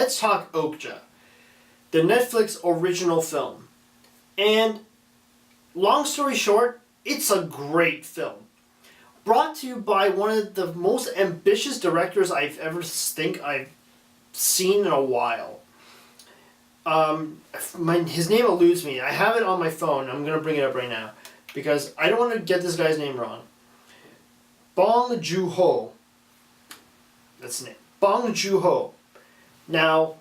let's talk Okja, the Netflix original film. And long story short, it's a great film. Brought to you by one of the most ambitious directors I've ever seen in a while. His name eludes me. I have it on my phone. I'm going to bring it up right now because I don't want to get this guy's name wrong. Bong Joon-ho. That's the name. Bong Joon-ho. Now,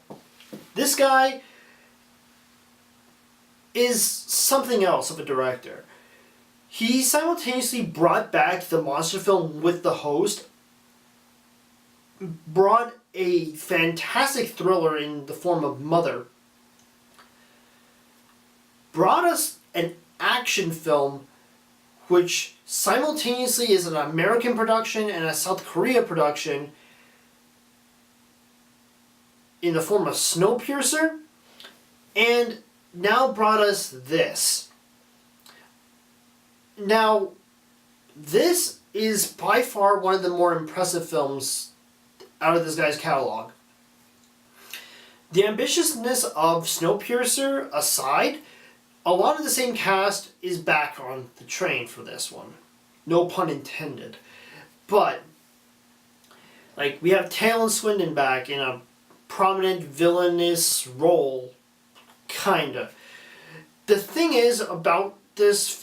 this guy is something else of a director. He simultaneously brought back the monster film with The Host, brought a fantastic thriller in the form of Mother, brought us an action film which simultaneously is an American production and a South Korea production in the form of Snowpiercer, and now brought us this. Now, this is by far one of the more impressive films out of this guy's catalog. The ambitiousness of Snowpiercer aside, a lot of the same cast is back on the train for this one. No pun intended. But, like, we have Taylor Swindon back in a prominent villainous role, kinda. The thing about this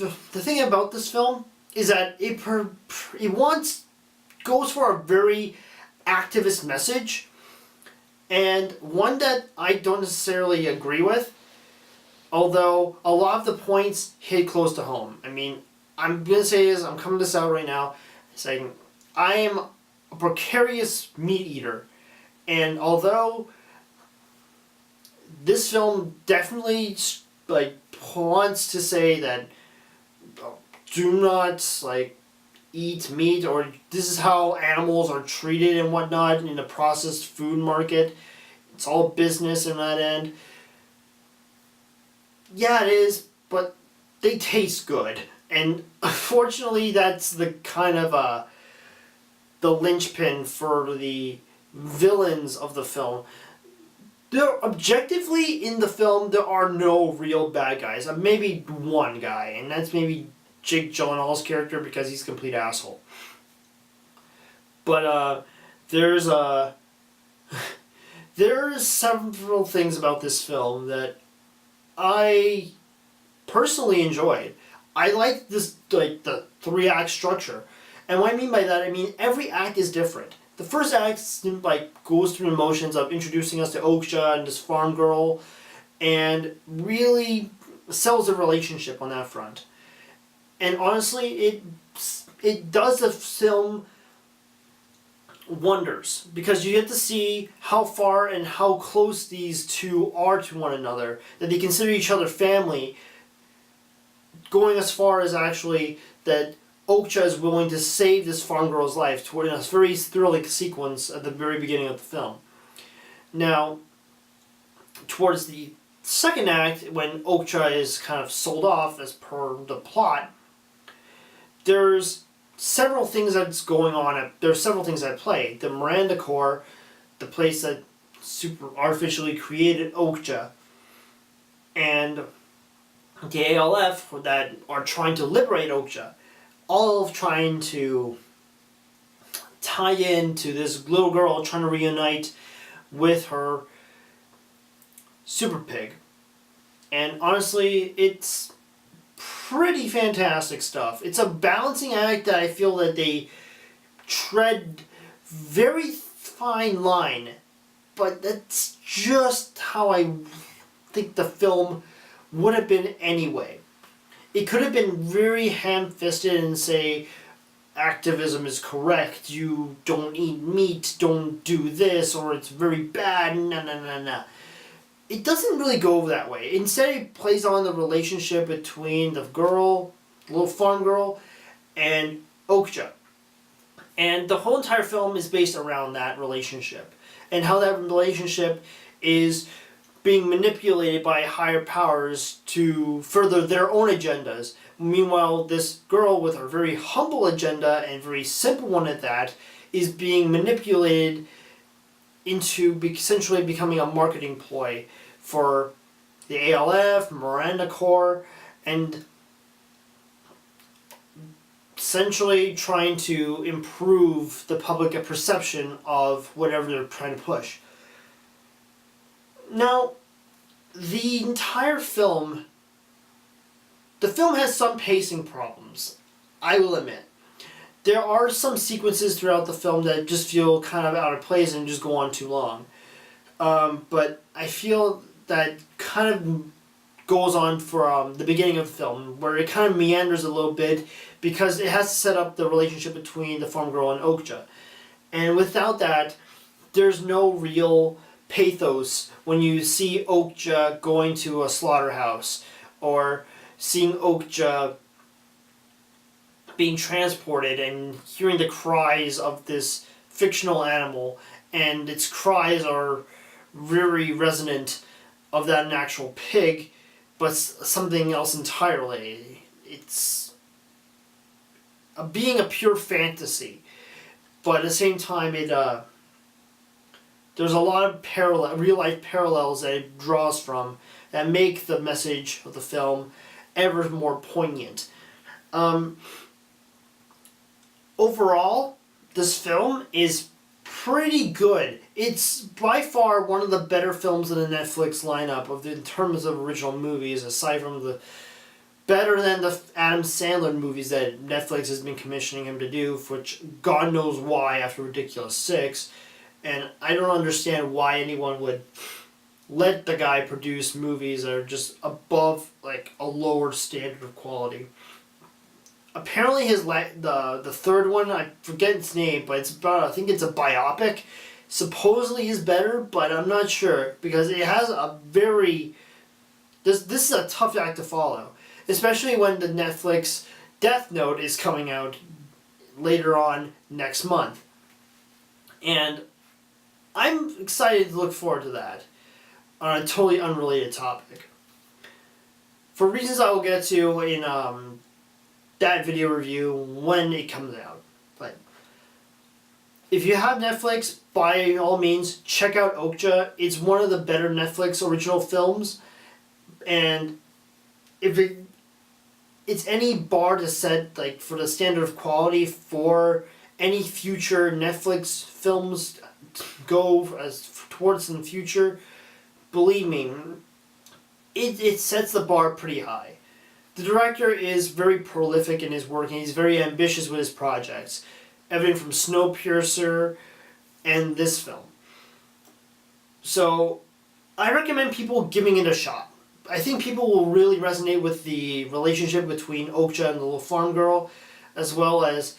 film is that it goes for a very activist message, and one that I don't necessarily agree with, although a lot of the points hit close to home. I mean, I'm going to say this, I'm coming this out right now, saying I am a precarious meat eater, and although this film definitely wants to say that do not eat meat, or this is how animals are treated and whatnot in the processed food market. It's all business in that end. Yeah, it is, but they taste good. And unfortunately, that's the kind of the linchpin for the villains of the film. Objectively, in the film, there are no real bad guys. Maybe one guy, and that's maybe Jake Gyllenhaal's character because he's a complete asshole. But there's several things about this film that I personally enjoyed. I like this, the 3-act structure. And what I mean by that, I mean every act is different. The first act goes through the motions of introducing us to Okja and this farm girl, and really sells a relationship on that front. And honestly, it does the film wonders, because you get to see how far and how close these two are to one another, that they consider each other family, going as far as actually that Okja is willing to save this farm girl's life in a very thrilling sequence at the very beginning of the film. Now, towards the second act, when Okja is kind of sold off as per the plot, there's several things that's going on. There's several things at play. The Miranda Corps, the place that super artificially created Okja, and the ALF that are trying to liberate Okja, all trying to tie into this little girl trying to reunite with her super pig. And honestly, it's pretty fantastic stuff. It's a balancing act that I feel that they tread very fine line, but that's just how I think the film would have been anyway. It could have been very ham-fisted and say, activism is correct, you don't eat meat, don't do this, or it's very bad, nah. It doesn't really go that way. Instead, it plays on the relationship between the girl, the little farm girl, and Okja. And the whole entire film is based around that relationship, and how that relationship is being manipulated by higher powers to further their own agendas. Meanwhile, this girl with her very humble agenda, and very simple one at that, is being manipulated into essentially becoming a marketing ploy for the ALF, Miranda Corps, and essentially trying to improve the public perception of whatever they're trying to push. Now, the entire film, the film has some pacing problems, I will admit. There are some sequences throughout the film that just feel kind of out of place and just go on too long. But I feel that kind of goes on for the beginning of the film, where it kind of meanders a little bit because it has to set up the relationship between the farm girl and Okja. And without that, there's no real pathos when you see Okja going to a slaughterhouse or seeing Okja being transported and hearing the cries of this fictional animal, and its cries are very resonant of that an actual pig, but something else entirely. It's being a pure fantasy, but at the same time, there's a lot of real life parallels that it draws from that make the message of the film ever more poignant. Overall, this film is pretty good. It's by far one of the better films in the Netflix lineup in terms of original movies, aside from the better than the Adam Sandler movies that Netflix has been commissioning him to do, which God knows why after Ridiculous 6. And I don't understand why anyone would let the guy produce movies that are just above like a lower standard of quality. Apparently the third one, I forget its name, but it's about, I think it's a biopic, supposedly is better, but I'm not sure because it has a very, this is a tough act to follow, especially when the Netflix Death Note is coming out later on next month. And I'm excited to look forward to that on a totally unrelated topic. For reasons I will get to in that video review when it comes out. But if you have Netflix, by all means, check out Okja. It's one of the better Netflix original films. And if it's any bar to set like for the standard of quality for any future Netflix films go as towards in the future, believe me, it sets the bar pretty high. The director is very prolific in his work and he's very ambitious with his projects, evident from Snowpiercer and this film. So I recommend people giving it a shot. I think people will really resonate with the relationship between Okja and the little farm girl, as well as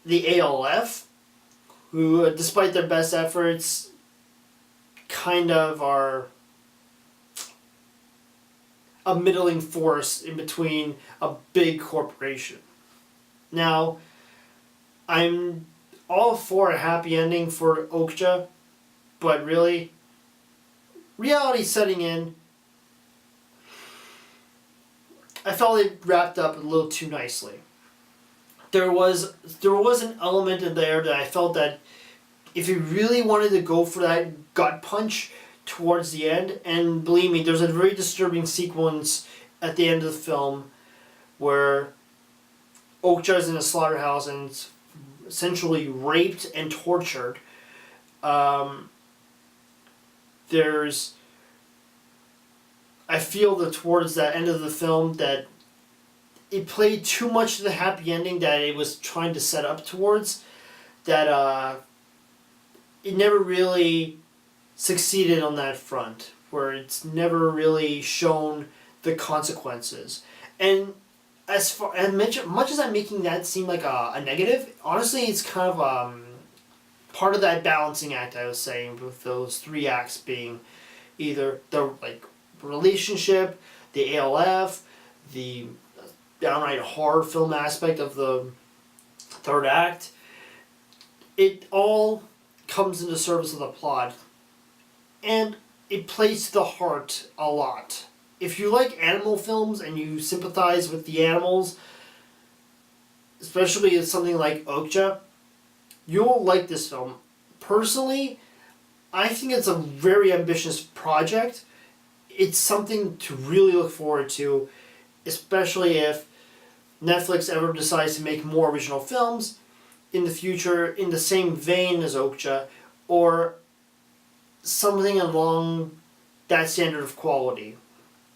the ALF, who, despite their best efforts, kind of are a middling force in between a big corporation. Now, I'm all for a happy ending for Okja, but really, reality setting in, I felt it wrapped up a little too nicely. There was an element in there that I felt that if you really wanted to go for that gut punch towards the end, and believe me, there's a very disturbing sequence at the end of the film where Okja is in a slaughterhouse and is essentially raped and tortured. I feel that towards that end of the film that it played too much to the happy ending that it was trying to set up towards, that it never really succeeded on that front, where it's never really shown the consequences. And as much as I'm making that seem like a negative, honestly it's kind of part of that balancing act I was saying, with those three acts being either the relationship, the ALF, the downright horror film aspect of the third act. It all comes into service of the plot, and it plays to the heart a lot. If you like animal films and you sympathize with the animals, especially with something like Okja, you'll like this film personally, I think it's a very ambitious project. It's something to really look forward to, especially if Netflix ever decides to make more original films in the future in the same vein as Okja, or something along that standard of quality.